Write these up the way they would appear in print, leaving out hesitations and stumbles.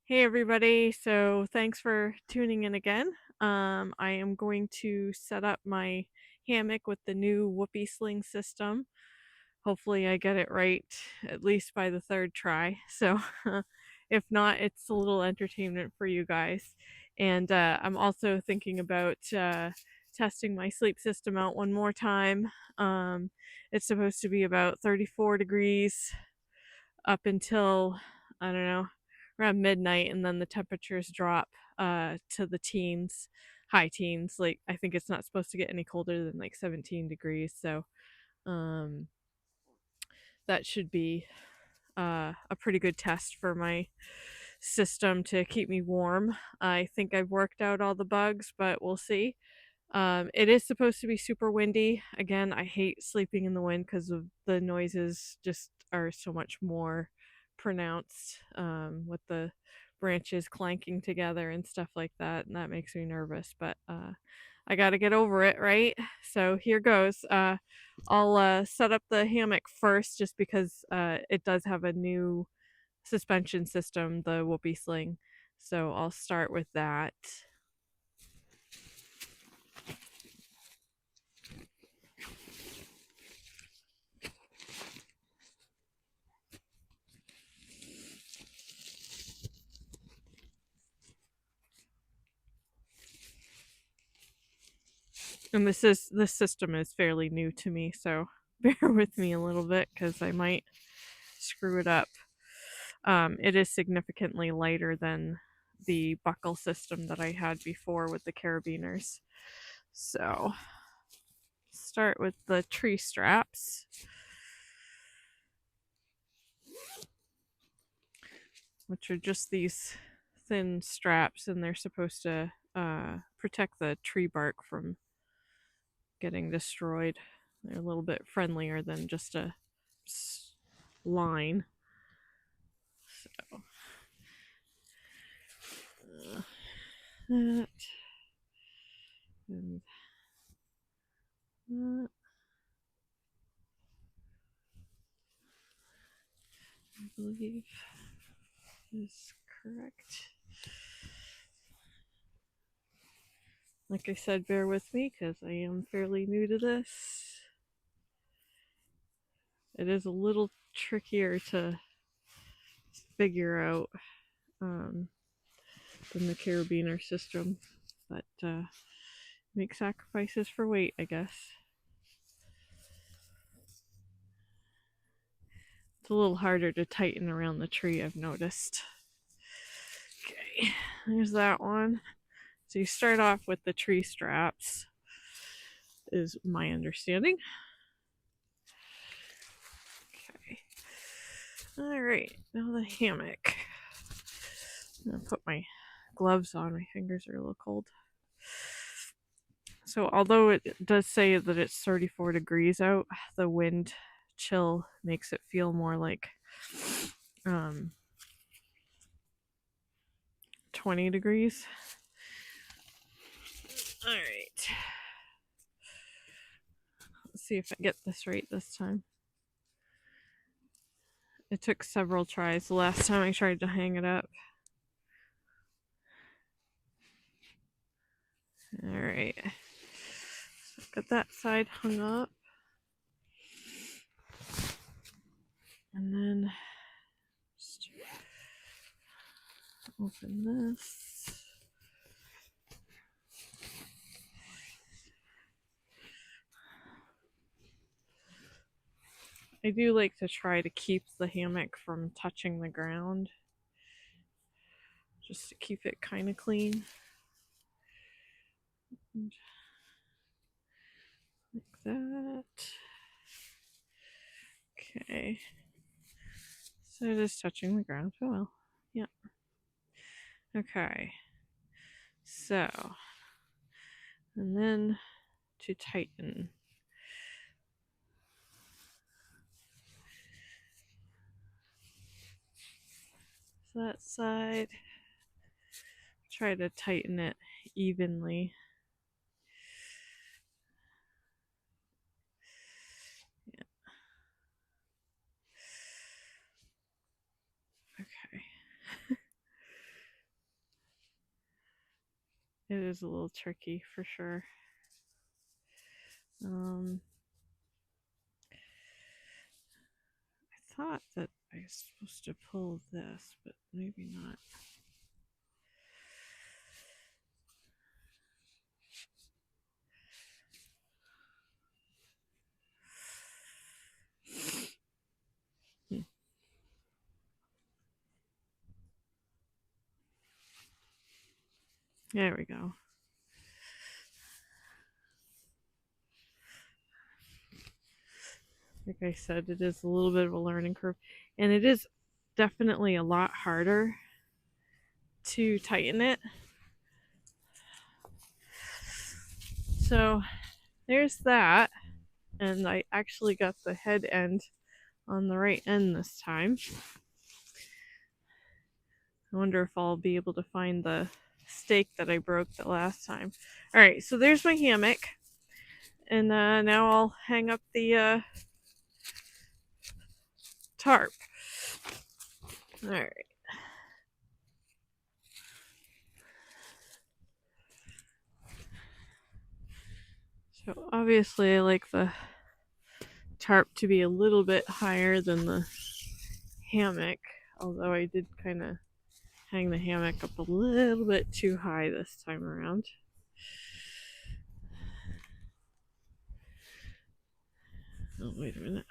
Hey everybody, so thanks for tuning in again. I am going to set up my hammock with the new whoopie sling system. Hopefully I get it right at least by the third try. So if not, it's a little entertainment for you guys. And I'm also thinking about testing my sleep system out one more time. Um, it's supposed to be about 34 degrees up until, I don't know, around midnight, and then the temperatures drop to the teens, high teens. Like, I think it's not supposed to get any colder than like 17 degrees. So um that should be a pretty good test for my system to keep me warm. I think I've worked out all the bugs, but we'll see. It is supposed to be super windy. Again, I hate sleeping in the wind because of the noises just are so much more pronounced, with the branches clanking together and stuff like that, and that makes me nervous. But I got to get over it, right? So here goes. I'll set up the hammock first, just because it does have a new suspension system, the Whoopie Sling. So I'll start with that. And this system is fairly new to me, so bear with me a little bit because I might screw it up. It is significantly lighter than the buckle system that I had before with the carabiners. So start with the tree straps, which are just these thin straps, and they're supposed to protect the tree bark from getting destroyed. They're a little bit friendlier than just a line. So that and that, I believe, is correct. Like I said, bear with me because I am fairly new to this. It is a little trickier to figure out um, than the carabiner system, but make sacrifices for weight, I guess. It's a little harder to tighten around the tree, I've noticed. Okay, there's that one. So you start off with the tree straps, is my understanding. Okay. Alright, now the hammock. I'm gonna put my gloves on, my fingers are a little cold. So, although it does say that it's 34 degrees out, the wind chill makes it feel more like 20 degrees. Alright. Let's see if I get this right this time. It took several tries the last time I tried to hang it up. Alright. So got that side hung up. And then just open this. I do like to try to keep the hammock from touching the ground, just to keep it kind of clean. And like that. Okay. So it is touching the ground. Oh well. Yeah. Okay. So, and then to tighten. So that side, try to tighten it evenly. Yeah. Okay. It is a little tricky for sure. I thought that I was supposed to pull this, but maybe not. There we go. Like I said, it is a little bit of a learning curve, and it is definitely a lot harder to tighten it. So there's that, and I actually got the head end on the right end this time. I wonder if I'll be able to find the stake that I broke the last time. All right, so there's my hammock, and now I'll hang up the tarp. All right. So obviously I like the tarp to be a little bit higher than the hammock, although I did kind of hang the hammock up a little bit too high this time around. Oh, wait a minute.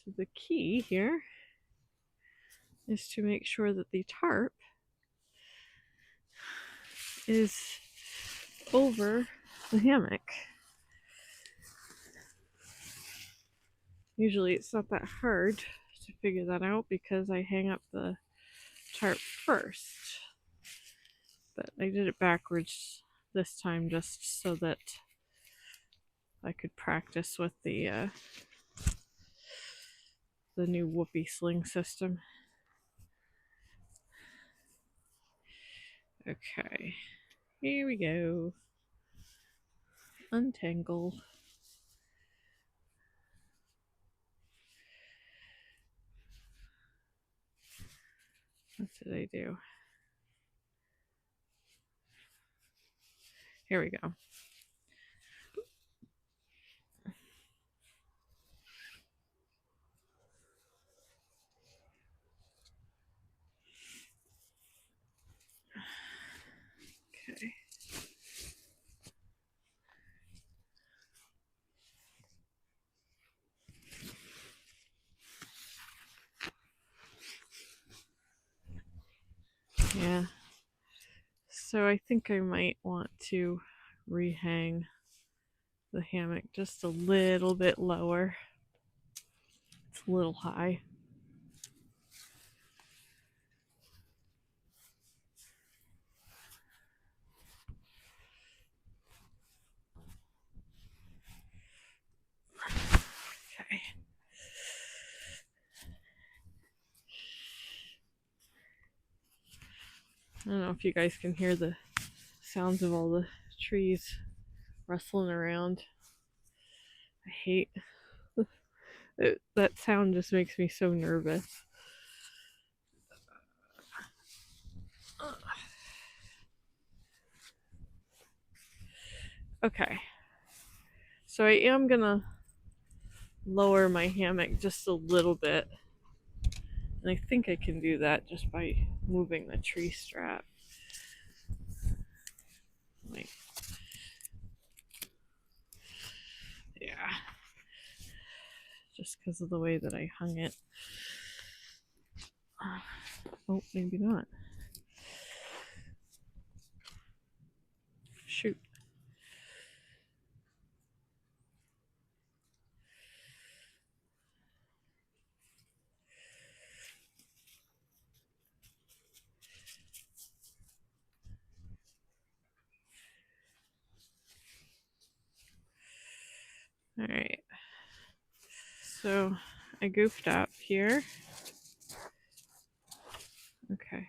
So the key here is to make sure that the tarp is over the hammock. Usually it's not that hard to figure that out because I hang up the tarp first. But I did it backwards this time just so that I could practice with the new whoopie sling system. Okay, here we go. Untangle. What did I do? Here we go. Okay. Yeah. So I think I might want to rehang the hammock just a little bit lower. It's a little high. Okay. I don't know if you guys can hear the sounds of all the trees rustling around. I hate it. That sound just makes me so nervous. Okay. So I am gonna lower my hammock just a little bit. And I think I can do that just by moving the tree strap. Like, yeah. Just because of the way that I hung it. Oh, maybe not. Shoot. All right. So I goofed up here. Okay.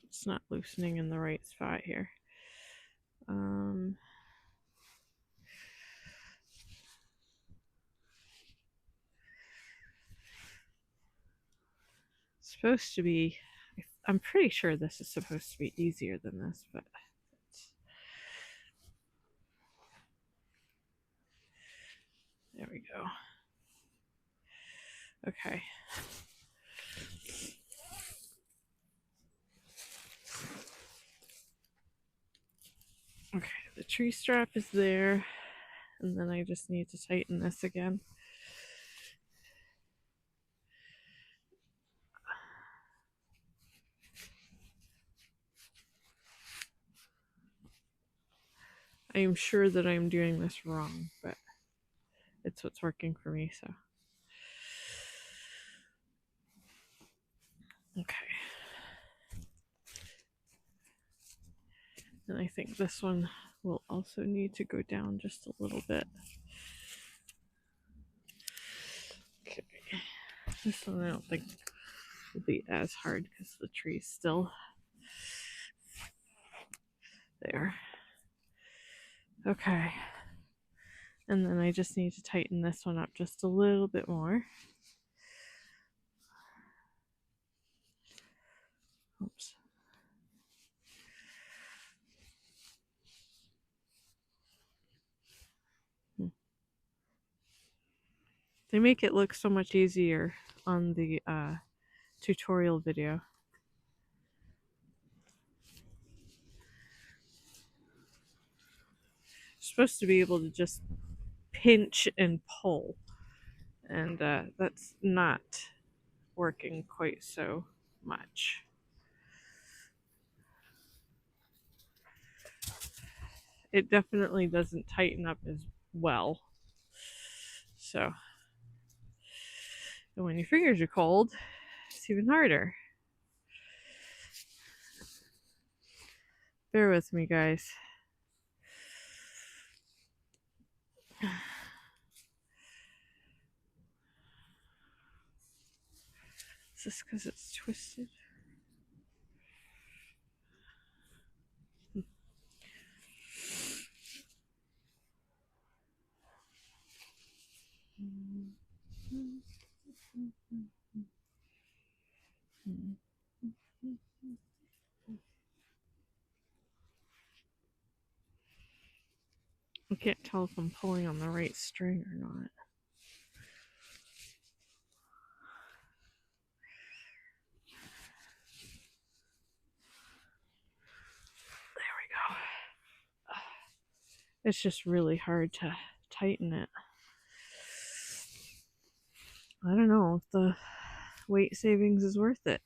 It's not loosening in the right spot here. Supposed to be, I'm pretty sure this is supposed to be easier than this, but there we go. Okay. Okay, the tree strap is there, and then I just need to tighten this again. I am sure that I'm doing this wrong, but it's what's working for me, so. Okay. And I think this one will also need to go down just a little bit. Okay. This one I don't think will be as hard because the tree's still there. Okay. And then I just need to tighten this one up just a little bit more. Oops. They make it look so much easier on the tutorial video. You're supposed to be able to just pinch and pull, and that's not working quite so much. It definitely doesn't tighten up as well. So, and when your fingers are cold, it's even harder. Bear with me, guys. Is this because it's twisted? I can't tell if I'm pulling on the right string or not. There we go. It's just really hard to tighten it. I don't know if the weight savings is worth it.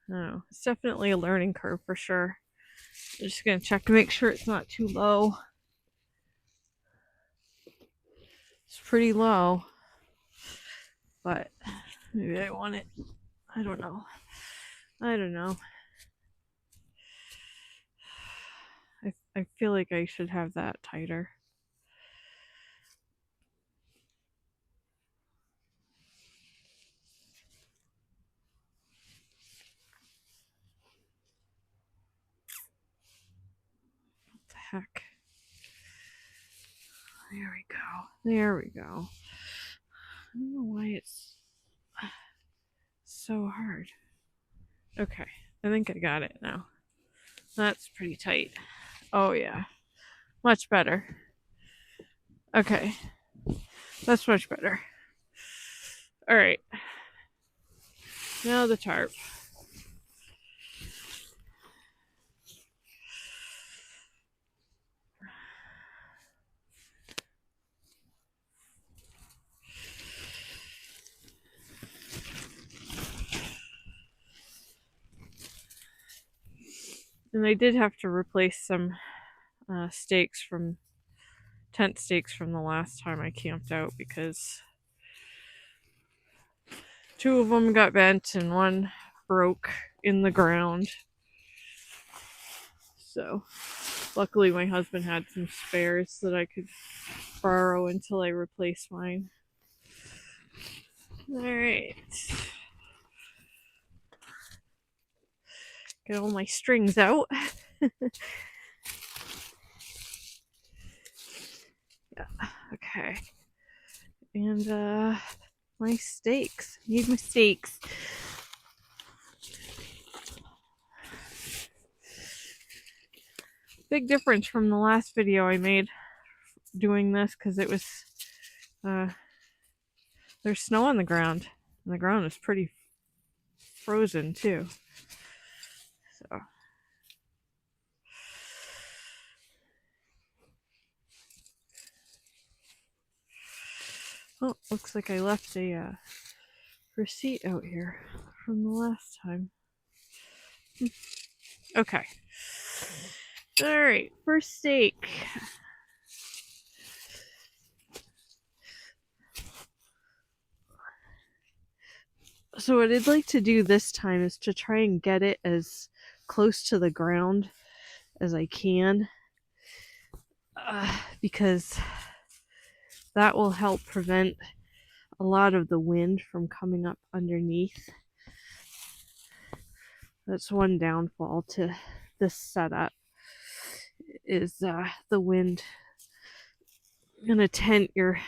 I don't know. It's definitely a learning curve for sure. I'm just going to check to make sure it's not too low. It's pretty low, but maybe I want it. I don't know. I feel like I should have that tighter. What the heck? There we go. There we go. I don't know why it's so hard. Okay, I think I got it now. That's pretty tight. Oh yeah, much better. Okay, that's much better. All right, now the tarp. And I did have to replace some stakes from tent stakes from the last time I camped out because 2 of them got bent and 1 broke in the ground. So luckily my husband had some spares that I could borrow until I replace mine. Alright. Get all my strings out. Yeah, okay. And my steaks. Need my steaks. Big difference from the last video I made doing this because it was there's snow on the ground, and the ground is pretty frozen too. So oh, looks like I left a receipt out here from the last time. Okay. Alright, first steak. So what I'd like to do this time is to try and get it as close to the ground as I can, because that will help prevent a lot of the wind from coming up underneath. That's one downfall to this setup, is the wind. In a tent, you're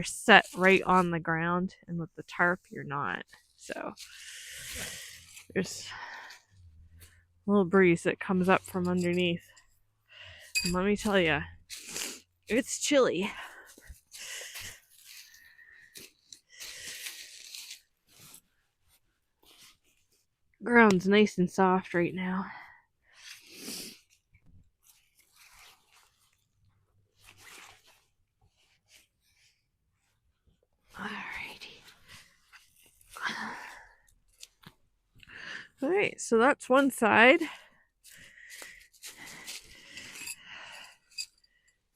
set right on the ground, and with the tarp you're not. So there's a little breeze that comes up from underneath, and let me tell you, it's chilly. Ground's nice and soft right now. Alrighty. Alright, so that's one side.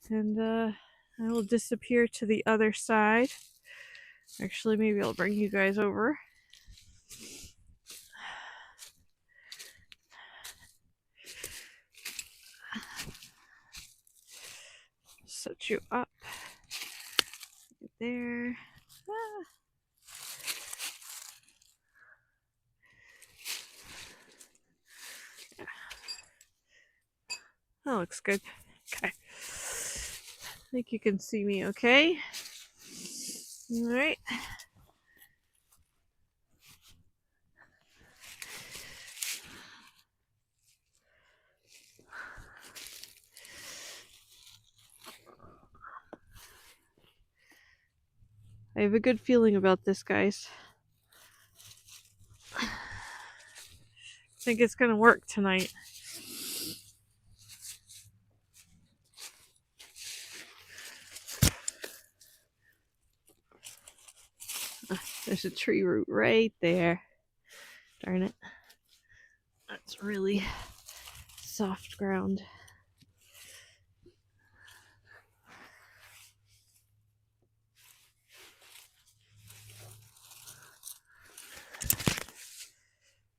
And I will disappear to the other side. Actually, maybe I'll bring you guys over. Set you up right there. Yeah. That looks good. Okay. I think you can see me okay. All right. I have a good feeling about this, guys. I think it's gonna work tonight. There's a tree root right there. Darn it. That's really soft ground.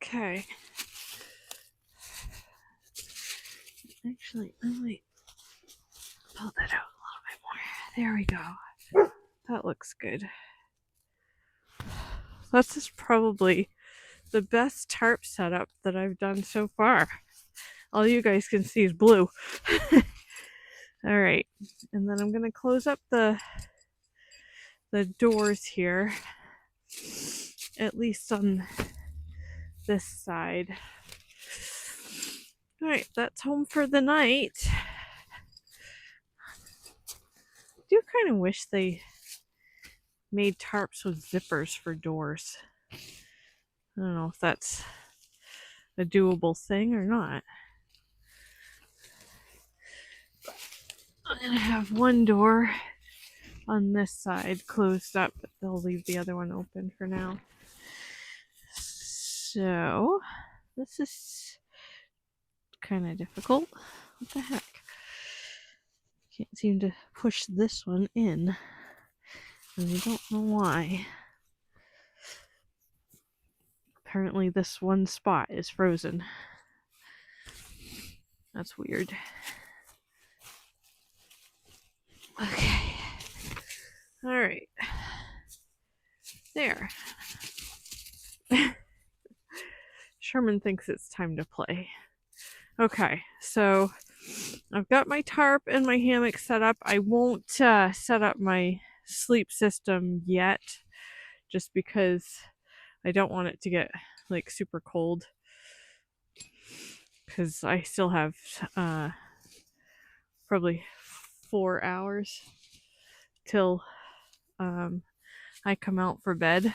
Okay. Actually, I might pull that out a little bit more. There we go. That looks good. This is probably the best tarp setup that I've done so far. All you guys can see is blue. Alright, and then I'm going to close up the doors here, at least on this side. Alright, that's home for the night. I do kind of wish they made tarps with zippers for doors. I don't know if that's a doable thing or not. I'm going to have one door on this side closed up, but they'll leave the other one open for now. So this is kind of difficult. What the heck? Can't seem to push this one in, and I don't know why. Apparently this one spot is frozen. That's weird. Okay. Alright. There. Sherman thinks it's time to play. Okay, so I've got my tarp and my hammock set up. I won't set up my sleep system yet, just because I don't want it to get like super cold, because I still have probably 4 hours till I come out for bed.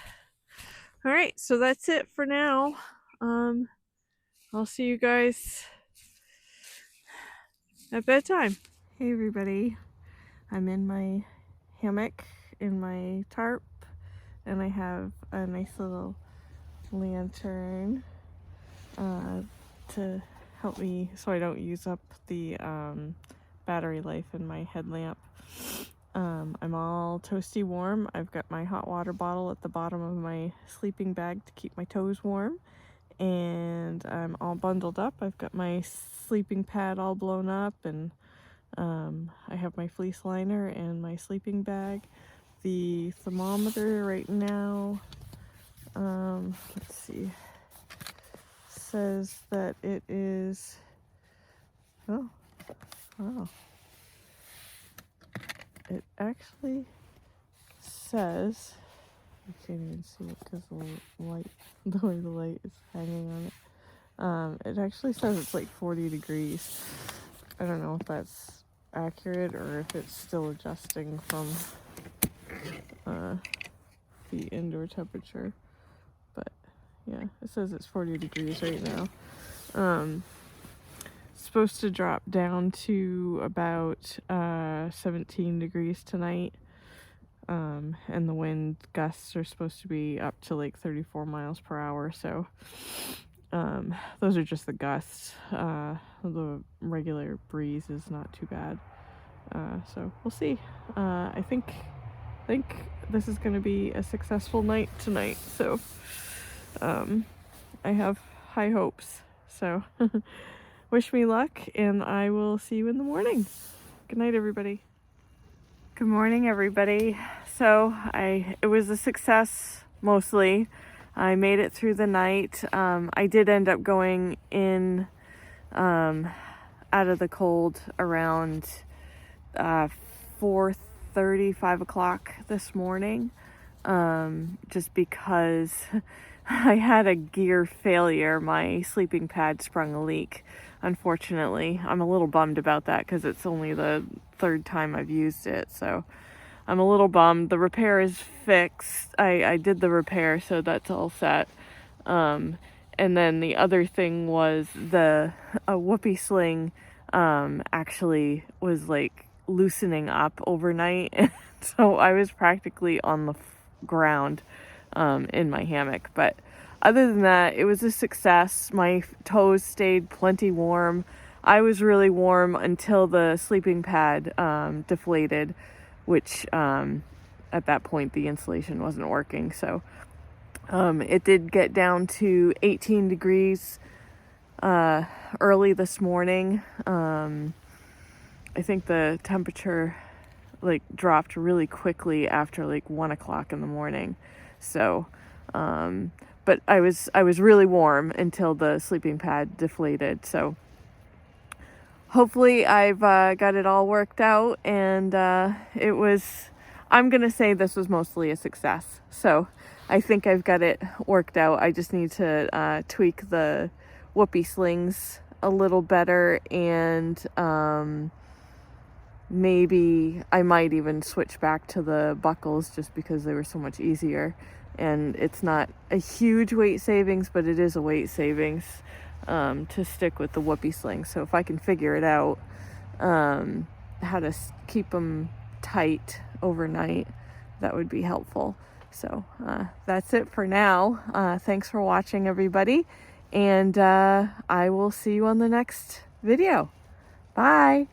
All right, so that's it for now. I'll see you guys at bedtime. Hey everybody, I'm in my hammock in my tarp, and I have a nice little lantern to help me so I don't use up the battery life in my headlamp. I'm all toasty warm. I've got my hot water bottle at the bottom of my sleeping bag to keep my toes warm, and I'm all bundled up. I've got my sleeping pad all blown up, and I have my fleece liner and my sleeping bag. The thermometer right now, let's see, says that it is, oh, wow. It actually says, I can't even see it because the light, the way the light is hanging on it. It actually says it's like 40 degrees. I don't know if that's accurate or if it's still adjusting from the indoor temperature. But yeah, it says it's 40 degrees right now. It's supposed to drop down to about 17 degrees tonight. And the wind gusts are supposed to be up to like 34 miles per hour. So those are just the gusts. The regular breeze is not too bad. So we'll see. I think this is going to be a successful night tonight. So I have high hopes. So wish me luck, and I will see you in the morning. Good night, everybody. Good morning, everybody. So it was a success mostly. I made it through the night. I did end up going in out of the cold around 4:30, 5 o'clock this morning, just because I had a gear failure. My sleeping pad sprung a leak, unfortunately. I'm a little bummed about that because it's only the third time I've used it, so I'm a little bummed. The repair is fixed. I did the repair, so that's all set. And then the other thing was a whoopie sling actually was like loosening up overnight, and so I was practically on the ground in my hammock. But other than that, it was a success. My toes stayed plenty warm. I was really warm until the sleeping pad deflated, which at that point the insulation wasn't working. So it did get down to 18 degrees early this morning. I think the temperature like dropped really quickly after like 1 o'clock in the morning. So but I was really warm until the sleeping pad deflated. So hopefully I've got it all worked out, and I'm gonna say this was mostly a success. So I think I've got it worked out. I just need to tweak the whoopie slings a little better, and maybe I might even switch back to the buckles just because they were so much easier. And it's not a huge weight savings, but it is a weight savings to stick with the whoopie sling. So if I can figure it out, how to keep them tight overnight, that would be helpful. So that's it for now. Thanks for watching, everybody, and I will see you on the next video. Bye.